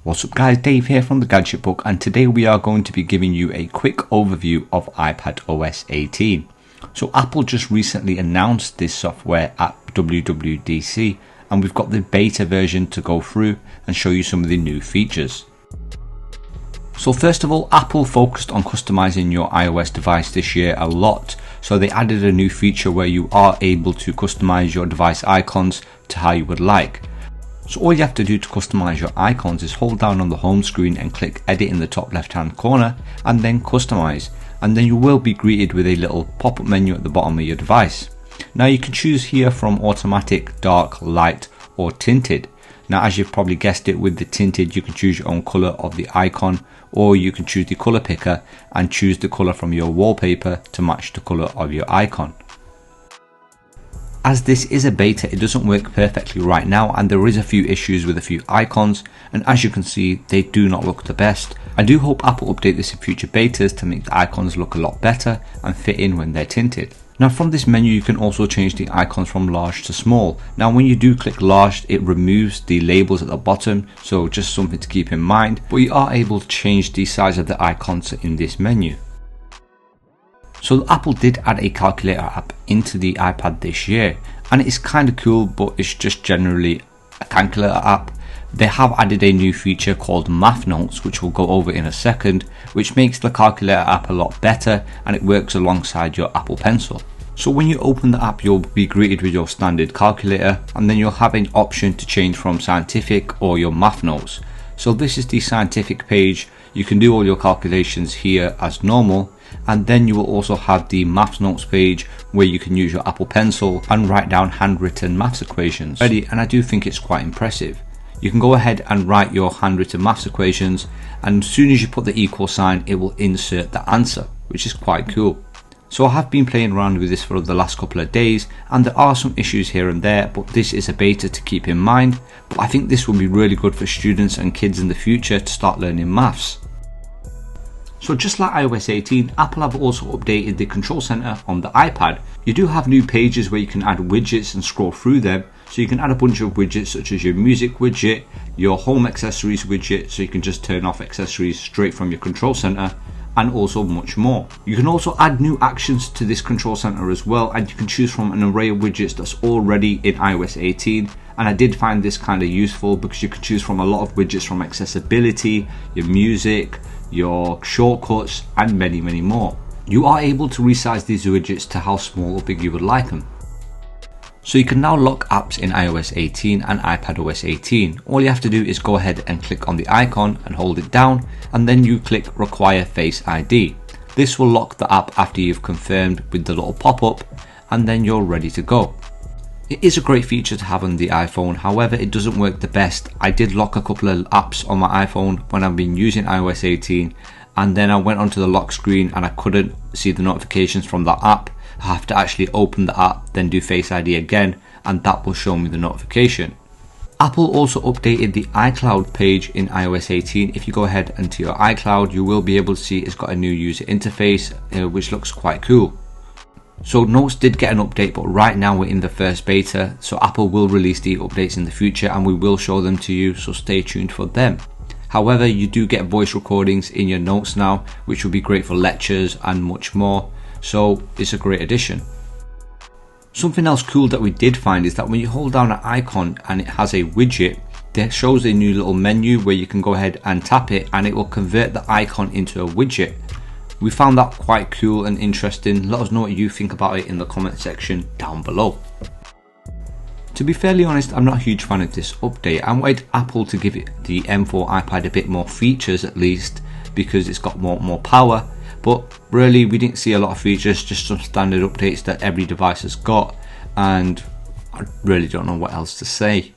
What's up guys, Dave here from the Gadget Book, and today we are going to be giving you a quick overview of iPad OS 18. So Apple just recently announced this software at WWDC, and we've got the beta version to go through and show you some of the new features. So first of all, Apple focused on customizing your iOS device this year a lot. So they added a new feature where you are able to customize your device icons to how you would like. So all you have to do to customize your icons is hold down on the home screen and click edit in the top left hand corner and then customize, and then you will be greeted with a little pop-up menu at the bottom of your device. Now you can choose here from automatic, dark, light or tinted. Now as you've probably guessed it, with the tinted you can choose your own color of the icon, or you can choose the color picker and choose the color from your wallpaper to match the color of your icon. As this is a beta, it doesn't work perfectly right now, and there is a few issues with a few icons, and as you can see they do not look the best. I do hope Apple update this in future betas to make the icons look a lot better and fit in when they're tinted. Now from this menu you can also change the icons from large to small. Now when you do click large, it removes the labels at the bottom, so just something to keep in mind, but you are able to change the size of the icons in this menu. So Apple did add a calculator app into the iPad this year, and it's kind of cool, but it's just generally a calculator app. They have added a new feature called Math Notes, which we'll go over in a second, which makes the calculator app a lot better, and it works alongside your Apple Pencil. So when you open the app, you'll be greeted with your standard calculator, and then you'll have an option to change from scientific or your math notes. So this is the scientific page. You can do all your calculations here as normal, and then you will also have the maths notes page where you can use your Apple Pencil and write down handwritten maths equations. And I do think it's quite impressive. You can go ahead and write your handwritten maths equations, and as soon as you put the equal sign it will insert the answer, which is quite cool. So I have been playing around with this for the last couple of days, and there are some issues here and there, but this is a beta to keep in mind. But I think this will be really good for students and kids in the future to start learning maths. So just like iOS 18, Apple have also updated the control center on the iPad. You do have new pages where you can add widgets and scroll through them. So you can add a bunch of widgets such as your music widget, your home accessories widget, so you can just turn off accessories straight from your control center, and also much more. You can also add new actions to this control center as well, and you can choose from an array of widgets that's already in iOS 18. And I did find this kind of useful because you can choose from a lot of widgets, from accessibility, your music, your shortcuts, and many more. You are able to resize these widgets to how small or big you would like them. So you can now lock apps in iOS 18 and iPadOS 18. All you have to do is go ahead and click on the icon and hold it down, and then you click Require Face ID. This will lock the app after you've confirmed with the little pop-up, and then you're ready to go. It is a great feature to have on the iPhone, however it doesn't work the best. I did lock a couple of apps on my iPhone when I've been using iOS 18, and then I went onto the lock screen and I couldn't see the notifications from that app. I have to actually open the app, then do Face ID again, and that will show me the notification. Apple also updated the iCloud page in iOS 18. If you go ahead into your iCloud, you will be able to see it's got a new user interface, which looks quite cool. So Notes did get an update, but right now we're in the first beta, so Apple will release the updates in the future and we will show them to you, so stay tuned for them. However, you do get voice recordings in your Notes now, which will be great for lectures and much more, so it's a great addition. Something else cool that we did find is that when you hold down an icon and it has a widget, there shows a new little menu where you can go ahead and tap it and it will convert the icon into a widget. We found that quite cool and interesting. Let us know what you think about it in the comment section down below. To be fairly honest, I'm not a huge fan of this update. I wanted Apple to give it the M4 iPad a bit more features at least, because it's got more power, but really we didn't see a lot of features, just some standard updates that every device has got, and I really don't know what else to say.